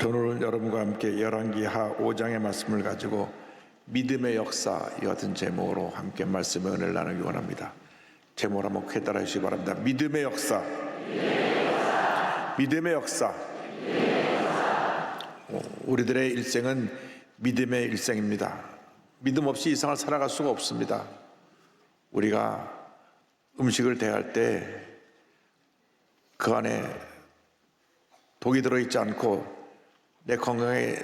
오늘 여러분과 함께 열왕기하 5장의 말씀을 가지고 믿음의 역사 이 같은 제목으로 함께 말씀의 은혜를 나누기 원합니다. 제목을 한번 크게 따라 주시기 바랍니다. 믿음의 역사. 믿음의 역사. 우리들의 일생은 믿음의 일생입니다. 믿음 없이 이 세상을 살아갈 수가 없습니다. 우리가 음식을 대할 때 그 안에 독이 들어있지 않고 내 건강에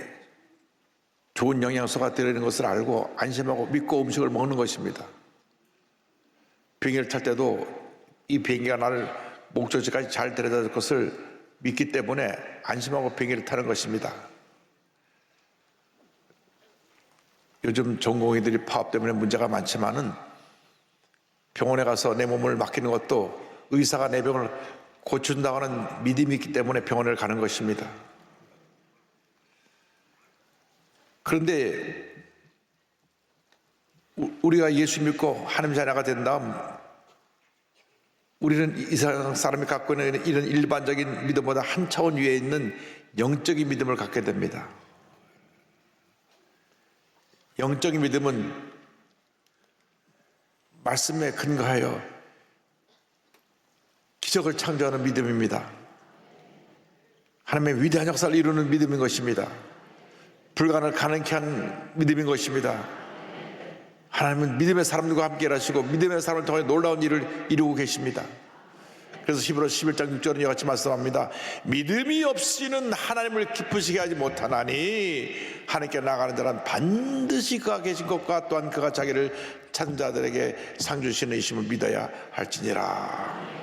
좋은 영양소가 들어있는 것을 알고 안심하고 믿고 음식을 먹는 것입니다. 비행기를 탈 때도 이 비행기가 나를 목적지까지 잘 데려다 줄 것을 믿기 때문에 안심하고 비행기를 타는 것입니다. 요즘 전공의들이 파업 때문에 문제가 많지만은 병원에 가서 내 몸을 맡기는 것도 의사가 내 병을 고쳐준다고 하는 믿음이 있기 때문에 병원을 가는 것입니다. 그런데 우리가 예수 믿고 하나님 자녀가 된 다음 우리는 이 세상 사람이 갖고 있는 이런 일반적인 믿음보다 한 차원 위에 있는 영적인 믿음을 갖게 됩니다. 영적인 믿음은 말씀에 근거하여 기적을 창조하는 믿음입니다. 하나님의 위대한 역사를 이루는 믿음인 것입니다. 불가능을 가능케 하는 믿음인 것입니다. 하나님은 믿음의 사람들과 함께 일하시고 믿음의 사람을 통해 놀라운 일을 이루고 계십니다. 그래서 히브리서 11장 6절은 이와 같이 말씀합니다. 믿음이 없이는 하나님을 기쁘시게 하지 못하나니 하나님께 나가는 자는 반드시 그가 계신 것과 또한 그가 자기를 찾는 자들에게 상 주시는 이심을 믿어야 할지니라.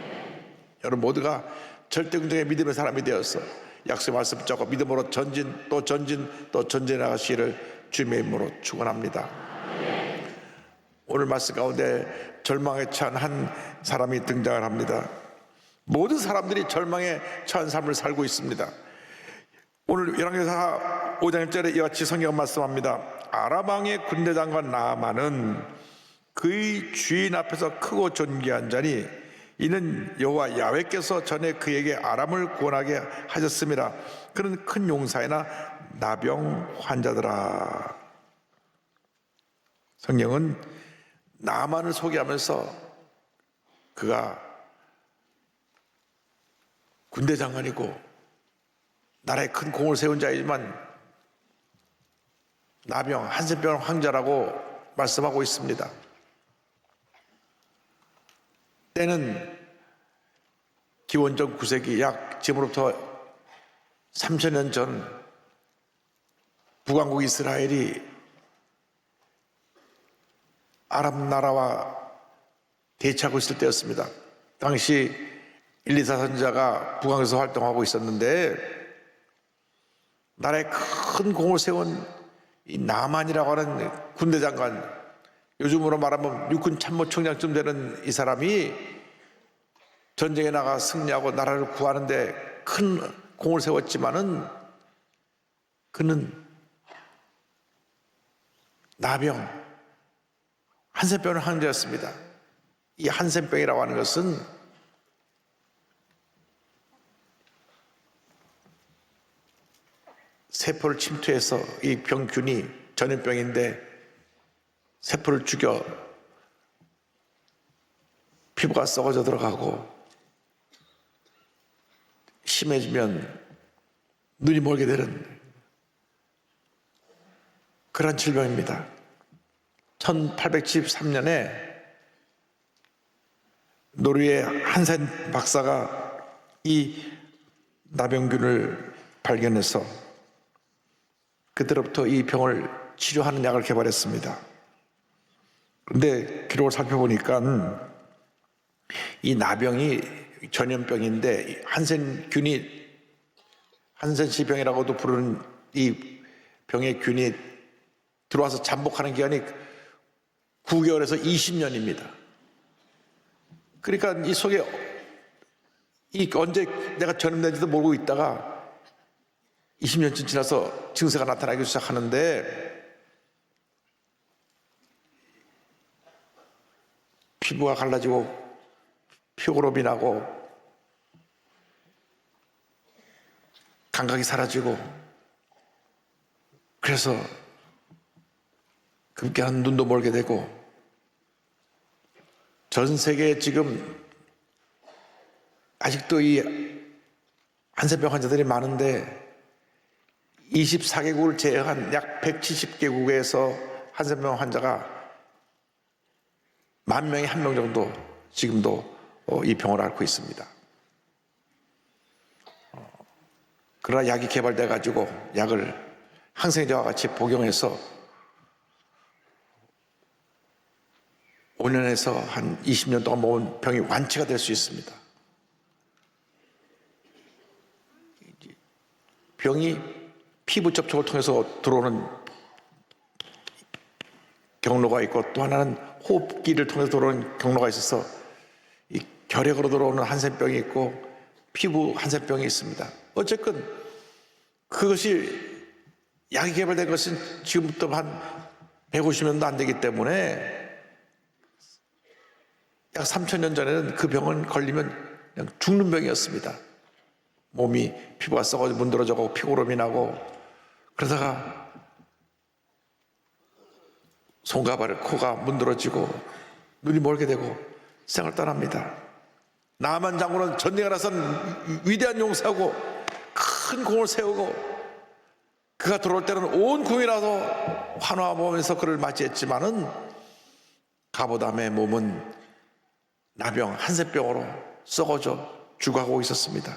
여러분 모두가 절대긍정의 믿음의 사람이 되어서 약속의 말씀 붙잡고 믿음으로 전진 또 전진 또 전진해 나가시기를 주님의 이름으로 축원합니다. 오늘 말씀 가운데 절망에 처한 한 사람이 등장을 합니다. 모든 사람들이 절망에 처한 삶을 살고 있습니다. 오늘 열왕기하 5장 1절에 이와 같이 성경 말씀합니다. 아람 왕의 군대장관 나아만은 그의 주인 앞에서 크고 존귀한 자니 이는 여호와 야훼께서 전에 그에게 아람을 구원하게 하셨음이라. 그는 큰 용사이나 나병 환자더라. 성경은 나아만을 소개하면서 그가 군대 장관이고 나라에 큰 공을 세운 자이지만 나병, 한센병 환자라고 말씀하고 있습니다. 때는 기원전 9세기 약 지금으로부터 3000년 전 북왕국 이스라엘이 아람 나라와 대치하고 있을 때였습니다. 당시 엘리사 선지자가 북왕에서 활동하고 있었는데 나라에 큰 공을 세운 이 나만이라고 하는 군대 장관, 요즘으로 말하면 육군 참모총장쯤 되는 이 사람이 전쟁에 나가 승리하고 나라를 구하는데 큰 공을 세웠지만은 그는 나병, 한센병의 환자였습니다. 이 한센병이라고 하는 것은 세포를 침투해서 이 병균이 전염병인데 세포를 죽여 피부가 썩어져 들어가고 심해지면 눈이 멀게 되는 그런 질병입니다. 1873년에 노르웨이 한센 박사가 이 나병균을 발견해서 그때로부터 이 병을 치료하는 약을 개발했습니다. 그런데 기록을 살펴보니까 이 나병이 전염병인데 한센시병이라고도 부르는 이 병의 균이 들어와서 잠복하는 기간이 9개월에서 20년입니다. 그러니까 이 속에 언제 내가 전염된지도 모르고 있다가 20년쯤 지나서 증세가 나타나기 시작하는데 피부가 갈라지고 피고름이 나고 감각이 사라지고 그래서 급기야는 눈도 멀게 되고, 전 세계에 지금 아직도 이 한센병 환자들이 많은데 24개국을 제외한 약 170개국에서 한센병 환자가 10,000명에 1명 정도 지금도 이 병을 앓고 있습니다. 그러나 약이 개발돼 가지고 약을 항생제와 같이 복용해서 5년에서 한 20년 동안 먹은 병이 완치가 될 수 있습니다. 병이 피부 접촉을 통해서 들어오는 경로가 있고, 또 하나는 호흡기를 통해서 들어오는 경로가 있어서 이 결핵으로 들어오는 한센병이 있고 피부 한센병이 있습니다. 어쨌든 그것이 약이 개발된 것은 지금부터 한 150년도 안 되기 때문에 약 3,000년 전에는 그 병은 걸리면 그냥 죽는 병이었습니다. 몸이 피부가 썩어서 문드러져가고 피고름이 나고, 그러다가 손과 발, 코가 문드러지고 눈이 멀게 되고 생을 떠납니다. 나만 장군은 전쟁에 나선 위대한 용사고 큰 공을 세우고, 그가 들어올 때는 온 궁이 나서 환호하면서 그를 맞이했지만은 가보담의 몸은 나병, 한센병으로 썩어져 죽어가고 있었습니다.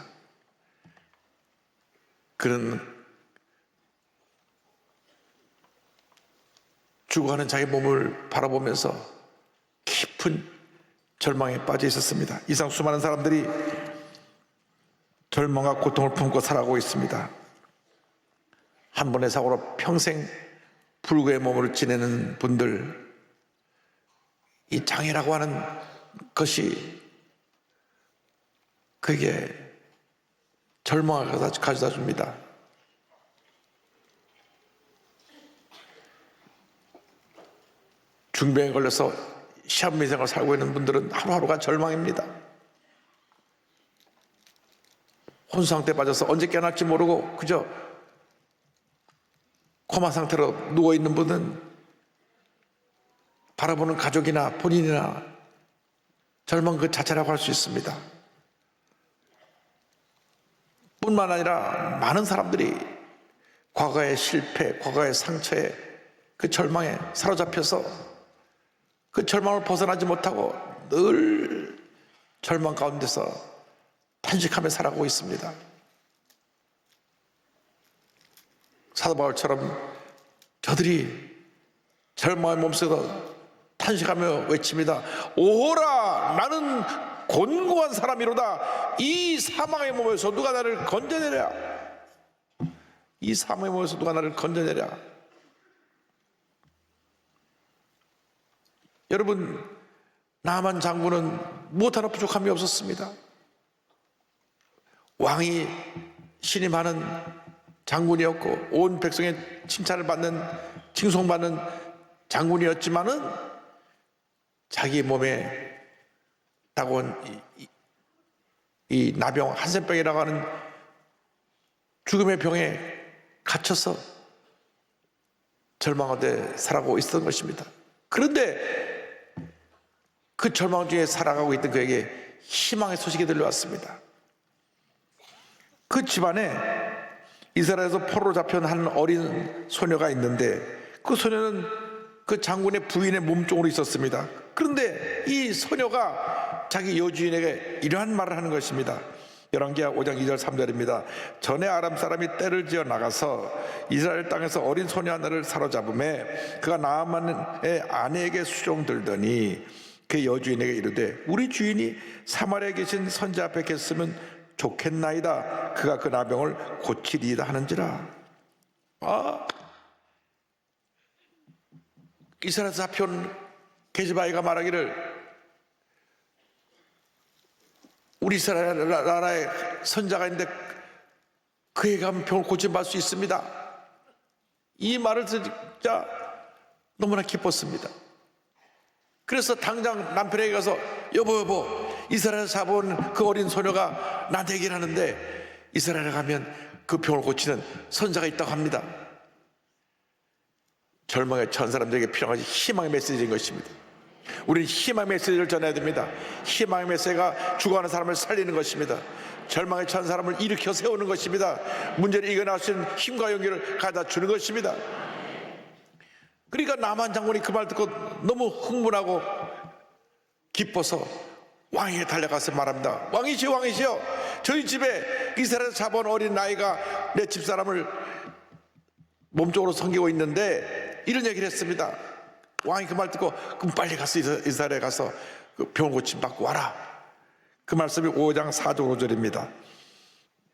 그는 죽어가는 자기 몸을 바라보면서 깊은 절망에 빠져 있었습니다. 이상 수많은 사람들이 절망과 고통을 품고 살아가고 있습니다. 한 번의 사고로 평생 불구의 몸으로 지내는 분들, 이 장애라고 하는 것이 그게 절망을 가져다 줍니다. 중병에 걸려서 시한부 인생을 살고 있는 분들은 하루하루가 절망입니다. 혼수 상태에 빠져서 언제 깨어날지 모르고 그저 코마 상태로 누워있는 분은 바라보는 가족이나 본인이나 절망 그 자체라고 할 수 있습니다. 뿐만 아니라 많은 사람들이 과거의 실패, 과거의 상처에, 그 절망에 사로잡혀서 그 절망을 벗어나지 못하고 늘 절망 가운데서 탄식하며 살아가고 있습니다. 사도 바울처럼 저들이 절망의 몸속에서 탄식하며 외칩니다. 오호라, 나는 곤고한 사람이로다. 이 사망의 몸에서 누가 나를 건져내랴. 이 사망의 몸에서 누가 나를 건져내랴. 여러분, 나만 장군은 무엇 하나 부족함이 없었습니다. 왕이 신임하는 장군이었고 온 백성의 칭찬을 받는, 칭송받는 장군이었지만은 자기 몸에 다가온 이 나병, 한센병이라고 하는 죽음의 병에 갇혀서 절망하되 살아가고 있었던 것입니다. 그런데 그 절망 중에 살아가고 있던 그에게 희망의 소식이 들려왔습니다. 그 집안에 이스라엘에서 포로로 잡혀온 한 어린 소녀가 있는데, 그 소녀는 그 장군의 부인의 몸종으로 있었습니다. 그런데 이 소녀가 자기 여주인에게 이러한 말을 하는 것입니다. 열왕기하 5장 2절 3절입니다. 전에 아람 사람이 떼를 지어 나가서 이스라엘 땅에서 어린 소녀 하나를 사로잡음에 그가 나아만의 아내에게 수종들더니 그 여주인에게 이르되 우리 주인이 사마리아에 계신 선지 앞에 계셨으면 좋겠나이다. 그가 그 나병을 고치리이다 하는지라. 이스라엘에서 잡혀온 게즈바이가 말하기를 우리 이스라엘 나라에 선자가 있는데 그에 가면 병을 고침받을 수 있습니다. 이 말을 듣자 너무나 기뻤습니다. 그래서 당장 남편에게 가서 여보 이스라엘에서 잡아온 그 어린 소녀가 나한테 얘기를 하는데 이스라엘에 가면 그 병을 고치는 선자가 있다고 합니다. 절망에 처한 사람들에게 필요한 것이 희망의 메시지인 것입니다. 우리는 희망의 메시지를 전해야 됩니다. 희망의 메시지가 죽어가는 사람을 살리는 것입니다. 절망에 처한 사람을 일으켜 세우는 것입니다. 문제를 이겨낼 수 있는 힘과 용기를 가져다 주는 것입니다. 그러니까 나만 장군이 그 말 듣고 너무 흥분하고 기뻐서 왕에게 달려가서 말합니다. 왕이시여, 왕이시여, 저희 집에 이스라엘에서 잡아온 어린 나이가 내 집사람을 몸쪽으로 섬기고 있는데, 이런 얘기를 했습니다. 왕이 그 말 듣고 그럼 빨리 가서 이스라엘에 가서 그 병을 고침 받고 와라. 그 말씀이 5장 4절 5절입니다.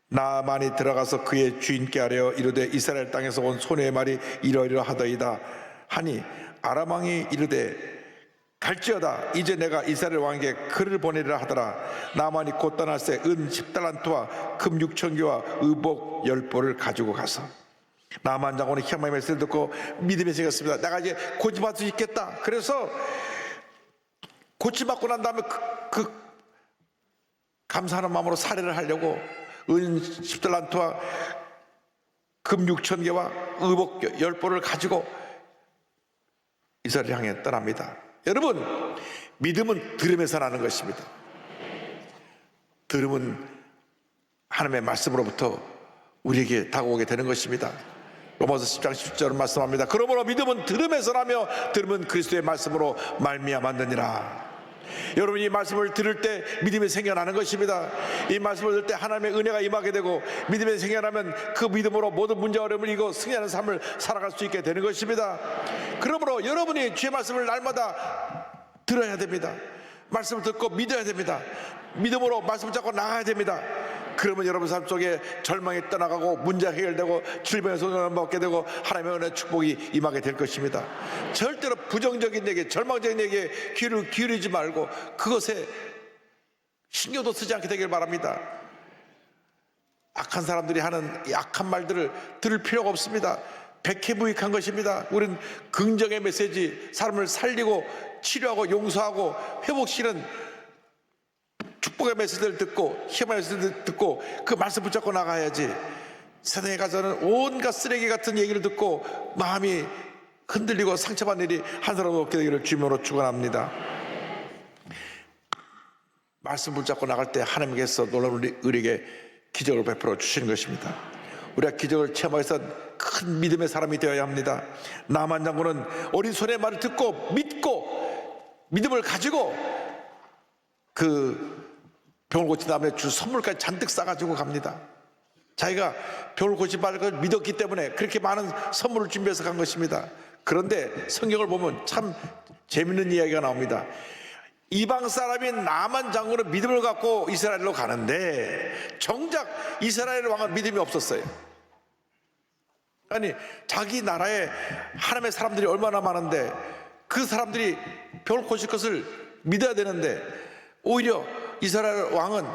나만이 들어가서 그의 주인께 아뢰어 이르되 이스라엘 땅에서 온 소녀의 말이 이러이러하더이다 하니 아람 왕이 이르되 갈지어다. 이제 내가 이스라엘 왕에게 글을 보내리라 하더라. 나만이 곧 떠날새 은 10달란트와 금 6,000개와 의복 10보를 가지고 가서, 나만 장군이 희망의 메시지를 듣고 믿음이 생겼습니다. 내가 이제 고침받을 수 있겠다. 그래서 고침받고 난 다음에 그 감사하는 마음으로 살해를 하려고 은 10달란트와 금 6,000개와 의복 10보를 가지고 이스라엘을 향해 떠납니다. 여러분, 믿음은 들음에서 나는 것입니다. 들음은 하나님의 말씀으로부터 우리에게 다가오게 되는 것입니다. 로마서 10장 10절은 말씀합니다. 그러므로 믿음은 들음에서 나며 들음은 그리스도의 말씀으로 말미암았느니라. 여러분이 이 말씀을 들을 때 믿음이 생겨나는 것입니다. 이 말씀을 들을 때 하나님의 은혜가 임하게 되고 믿음이 생겨나면 그 믿음으로 모든 문제 어려움을 이기고 승리하는 삶을 살아갈 수 있게 되는 것입니다. 그러므로 여러분이 주의 말씀을 날마다 들어야 됩니다. 말씀을 듣고 믿어야 됩니다. 믿음으로 말씀을 잡고 나가야 됩니다. 그러면 여러분 삶 속에 절망이 떠나가고 문제가 해결되고 질병에서 소원을 먹게 되고 하나님의 은혜 축복이 임하게 될 것입니다. 절대로 부정적인 얘기, 절망적인 얘기에 귀를 기울이지 말고 그것에 신경도 쓰지 않게 되길 바랍니다. 악한 사람들이 하는 악한 말들을 들을 필요가 없습니다. 백해무익한 것입니다. 우리는 긍정의 메시지, 사람을 살리고 치료하고 용서하고 회복시키는 축복의 메시지를 듣고 희망의 메시지를 듣고 그 말씀 붙잡고 나가야지, 세상에 가서는 온갖 쓰레기 같은 얘기를 듣고 마음이 흔들리고 상처받는 일이 한 사람 없게 되기를 주님으로 축원합니다. 말씀 붙잡고 나갈 때 하나님께서 놀라운 우리에게 기적을 베풀어 주시는 것입니다. 우리가 기적을 체험하기 위해서 큰 믿음의 사람이 되어야 합니다. 나만 장군은 어린 소녀의 말을 듣고 믿고 믿음을 가지고 그 병을 고친 다음에 줄 선물까지 잔뜩 싸가지고 갑니다. 자기가 병을 고쳐받을 걸 믿었기 때문에 그렇게 많은 선물을 준비해서 간 것입니다. 그런데 성경을 보면 참 재밌는 이야기가 나옵니다. 이방 사람인 나만 장군은 믿음을 갖고 이스라엘로 가는데 정작 이스라엘 왕은 믿음이 없었어요. 아니, 자기 나라에 하나님의 사람들이 얼마나 많은데 그 사람들이 병을 고칠 것을 믿어야 되는데 오히려 이스라엘 왕은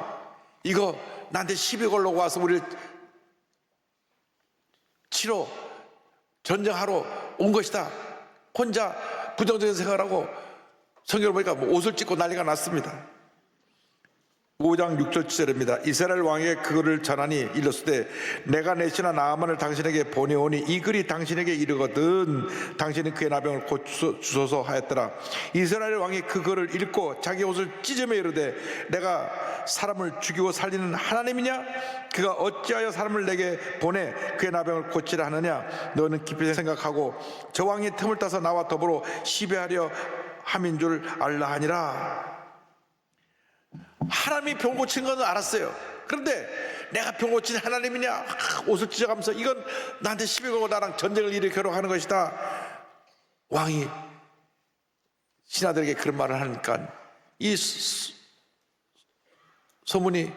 이거 나한테 시비 걸려고 와서 우리를 치러 전쟁하러 온 것이다. 혼자 부정적인 생각을 하고 성경을 보니까 옷을 찢고 난리가 났습니다. 5장 6절 7절입니다. 이스라엘 왕에게 그거를 전하니 일렀으되 내가 내 신하 나아만을 당신에게 보내오니 이 글이 당신에게 이르거든 당신은 그의 나병을 고쳐주소서 하였더라. 이스라엘 왕이 그거를 읽고 자기 옷을 찢으며 이르되 내가 사람을 죽이고 살리는 하나님이냐? 그가 어찌하여 사람을 내게 보내 그의 나병을 고치라 하느냐? 너는 깊이 생각하고 저 왕이 틈을 따서 나와 더불어 시비하려 함인 줄 알라 하니라. 하나님이 병 고친 건 알았어요. 그런데 내가 병 고친 하나님이냐? 옷을 찢어가면서 이건 나한테 시비 걸고 나랑 전쟁을 일으키려고 하는 것이다. 왕이 신하들에게 그런 말을 하니까 이 소문이,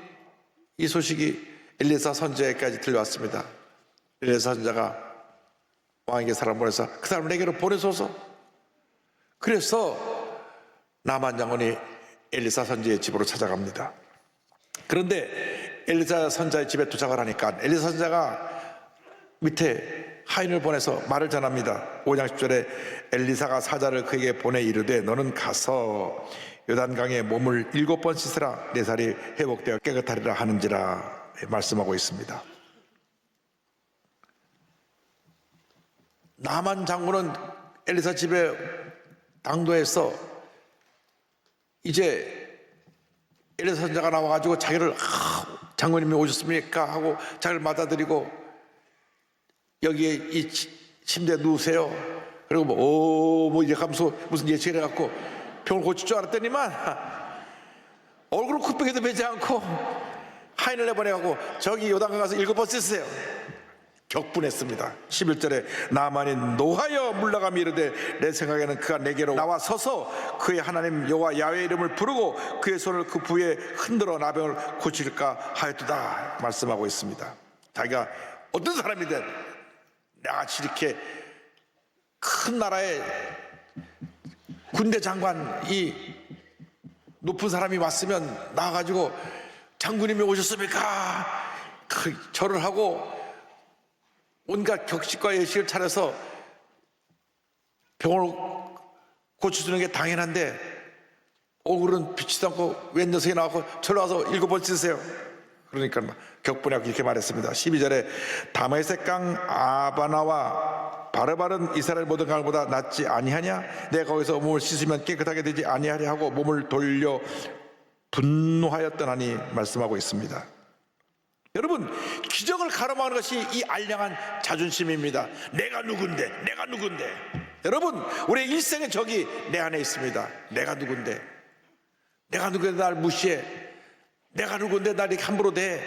이 소식이 엘리사 선지자에게까지 들려왔습니다. 엘리사 선지자가 왕에게 사람 보내서 그 사람을 내게로 보내소서. 그래서 나만 장군이 엘리사 선지자의 집으로 찾아갑니다. 그런데 엘리사 선지자의 집에 도착을 하니까 엘리사 선지자가 밑에 하인을 보내서 말을 전합니다. 5장 10절에 엘리사가 사자를 그에게 보내 이르되 너는 가서 요단강에 몸을 7번 씻으라 내 살이 회복되어 깨끗하리라 하는지라 말씀하고 있습니다. 나만 장군은 엘리사 집에 당도해서 이제 엘리사 선자가 나와가지고 자기를 장군님이 오셨습니까 하고 자기를 맞아들이고 여기에 이 침대에 누우세요. 그리고 뭐 이렇게 하면서 무슨 예측을 해갖고 병을 고칠 줄 알았더니만 얼굴을 콧배기도 베지 않고 하인을 내보내고 저기 요단강 가서 7번 씻으세요. 격분했습니다. 11절에 나만이 노하여 물러가며 이르되 내 생각에는 그가 내게로 나와 서서 그의 하나님 여호와 야훼 이름을 부르고 그의 손을 그 부에 흔들어 나병을 고칠까 하였도다 말씀하고 있습니다. 자기가 어떤 사람이든 나같이 이렇게 큰 나라의 군대 장관 이 높은 사람이 왔으면 나와가지고 장군님이 오셨습니까? 절을 하고 온갖 격식과 예식을 차려서 병을 고쳐주는 게 당연한데 얼굴은 비치도 않고 웬 녀석이 나와서 절로 와서 7번 찢으세요. 그러니까 격분하고 이렇게 말했습니다. 12절에 다메섹 강 아바나와 바르바른 이스라엘 모든 강보다 낫지 아니하냐? 내가 거기서 몸을 씻으면 깨끗하게 되지 아니하리 하고 몸을 돌려 분노하였더나니 말씀하고 있습니다. 여러분, 기적을 가로막는 것이 이 알량한 자존심입니다. 내가 누군데 여러분, 우리의 일생의 적이 내 안에 있습니다. 내가 누군데 날 무시해, 내가 누군데 날 이렇게 함부로 대,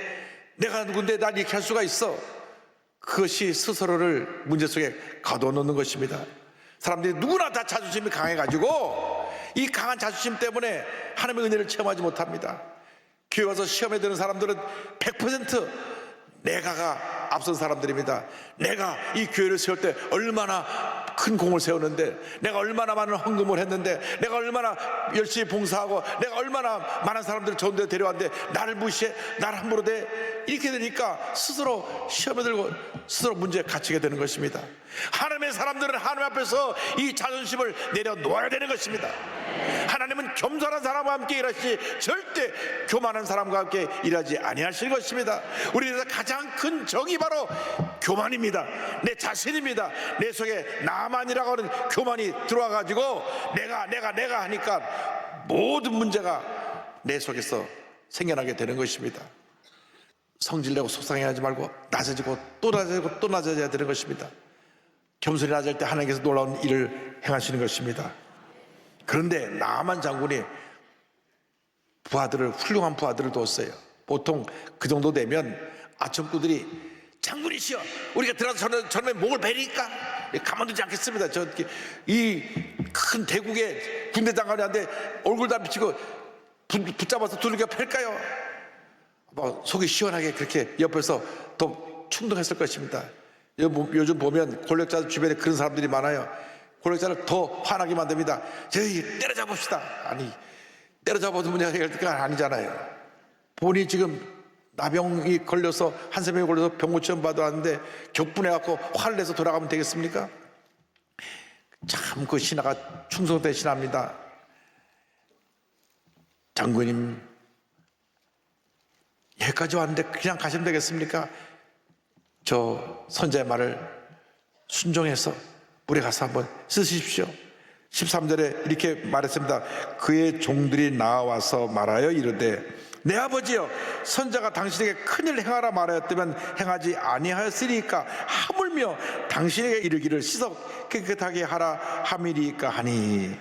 내가 누군데 날 이렇게 할 수가 있어. 그것이 스스로를 문제 속에 가둬놓는 것입니다. 사람들이 누구나 다 자존심이 강해가지고 이 강한 자존심 때문에 하나님의 은혜를 체험하지 못합니다. 교회 와서 시험에 드는 사람들은 100% 내가가 앞선 사람들입니다. 내가 이 교회를 세울 때 얼마나 큰 공을 세웠는데, 내가 얼마나 많은 헌금을 했는데, 내가 얼마나 열심히 봉사하고, 내가 얼마나 많은 사람들을 좋은 데 데려왔는데 나를 무시해, 나를 함부로 대. 이렇게 되니까 스스로 시험에 들고 스스로 문제에 갇히게 되는 것입니다. 하나님의 사람들은 하나님 앞에서 이 자존심을 내려놓아야 되는 것입니다. 하나님은 겸손한 사람과 함께 일하시지 절대 교만한 사람과 함께 일하지 아니하실 것입니다. 우리에서 가장 큰 적이 바로 교만입니다. 내 자신입니다. 내 속에 나만이라고 하는 교만이 들어와가지고 내가 하니까 모든 문제가 내 속에서 생겨나게 되는 것입니다. 성질내고 속상해하지 말고 낮아지고 또 낮아지고 또 낮아져야 되는 것입니다. 겸손히 낮을 때 하나님께서 놀라운 일을 행하시는 것입니다. 그런데 나만 장군이 훌륭한 부하들을 뒀어요. 보통 그 정도 되면 아첨꾼들이 장군이시여, 우리가 들어가서 저놈의 목을 베리니까 가만두지 않겠습니다. 이 큰 대국의 군대 장관한테 얼굴 다 비치고 붙잡아서 두들겨 팰까요? 속이 시원하게 그렇게 옆에서 더 충동했을 것입니다. 요즘 보면 권력자들 주변에 그런 사람들이 많아요. 권력자를 더 화나게 만듭니다. 저희 때려잡읍시다. 아니, 때려잡아도 문제가 해결될 건 아니잖아요. 본인이 지금 나병이 걸려서 한세 명이 걸려서 병고치료 받아왔는데 격분해갖고 화를 내서 돌아가면 되겠습니까? 참 그 신하가 충성된 신하입니다. 장군님, 여기까지 왔는데 그냥 가시면 되겠습니까? 저 선자의 말을 순종해서 물에 가서 한번 쓰십시오. 13절에 이렇게 말했습니다. 그의 종들이 나와서 말하여 이르되 내 아버지여, 선자가 당신에게 큰일 행하라 말하였다면 행하지 아니하였으리까 하물며 당신에게 이르기를 씻어 깨끗하게 하라 함이리까 하니.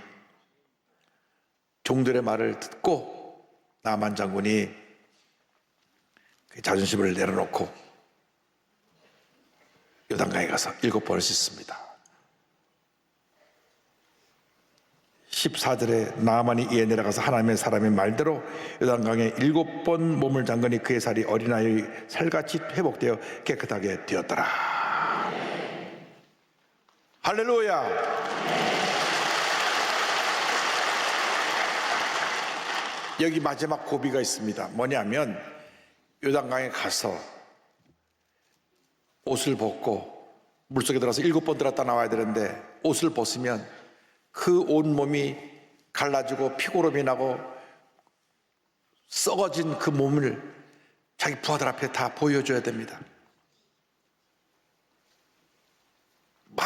종들의 말을 듣고 나만 장군이 그 자존심을 내려놓고 요단강에 가서 7번을 씻습니다. 14절에 나만이 이에 내려가서 하나님의 사람의 말대로 요단강에 7번 몸을 담그니 그의 살이 어린아이의 살같이 회복되어 깨끗하게 되었더라. 할렐루야. 여기 마지막 고비가 있습니다. 뭐냐면 요단강에 가서 옷을 벗고 물속에 들어가서 7번 들었다 나와야 되는데 옷을 벗으면 그 온몸이 갈라지고 피고름이 나고 썩어진 그 몸을 자기 부하들 앞에 다 보여줘야 됩니다.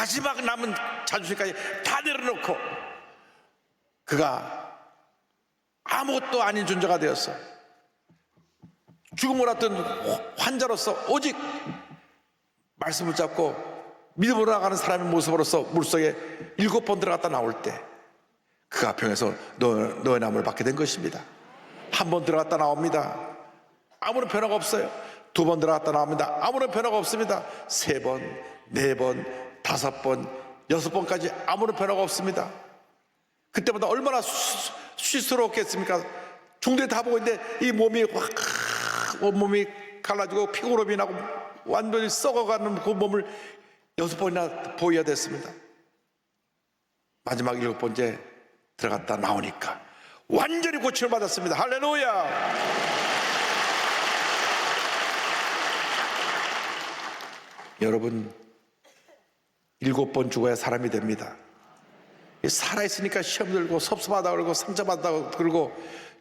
마지막 남은 자존심까지 다 내려놓고 그가 아무것도 아닌 존재가 되었어. 죽음을 앞둔 환자로서 오직 말씀을 잡고 믿음으로 나가는 사람의 모습으로서 물속에 7번 들어갔다 나올 때 그가 병에서 노예 나무를 받게 된 것입니다. 한 번 들어갔다 나옵니다. 아무런 변화가 없어요. 2번 들어갔다 나옵니다. 아무런 변화가 없습니다. 3번, 4번, 5번, 6번까지 아무런 변화가 없습니다. 그때마다 얼마나 수치스러웠겠습니까? 중들이 다 보고 있는데 이 몸이 확 온몸이 갈라지고 피고름이 나고 완전히 썩어가는 그 몸을 6번이나 보여야 됐습니다. 마지막 7번째 들어갔다 나오니까 완전히 고침을 받았습니다. 할렐루야. 여러분 7번 죽어야 사람이 됩니다. 살아있으니까 시험 들고 섭섭하다고 그러고 상처받다고 그러고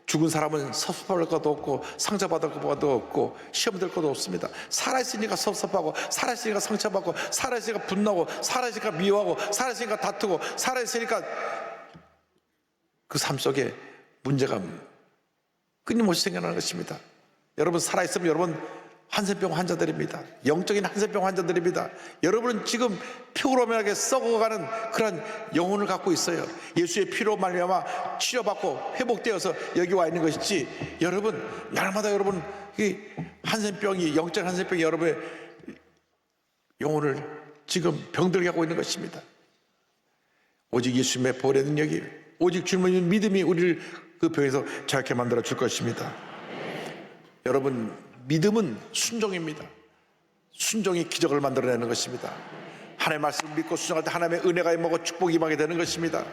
죽은 사람은 섭섭할 것도 없고 상처받을 것도 없고 시험 들 것도 없습니다. 살아있으니까 섭섭하고 살아있으니까 상처받고 살아있으니까 분노하고 살아있으니까 미워하고 살아있으니까 다투고 살아있으니까 그 삶 속에 문제가 끊임없이 생겨나는 것입니다. 여러분 살아있으면 여러분 한센병 환자들입니다. 영적인 한센병 환자들입니다. 여러분은 지금 피고로면하게 썩어가는 그런 영혼을 갖고 있어요. 예수의 피로 말미암아 치료받고 회복되어서 여기 와 있는 것이지, 여러분 날마다 여러분 이 한센병이, 영적 한센병이 여러분의 영혼을 지금 병들게 하고 있는 것입니다. 오직 예수님의 보혈의 능력이, 오직 주님의 믿음이 우리를 그 병에서 자유케 만들어 줄 것입니다. 여러분 믿음은 순종입니다. 순종이 기적을 만들어내는 것입니다. 하나님의 말씀을 믿고 순종할 때 하나님의 은혜가 임하고 축복이 임하게 되는 것입니다.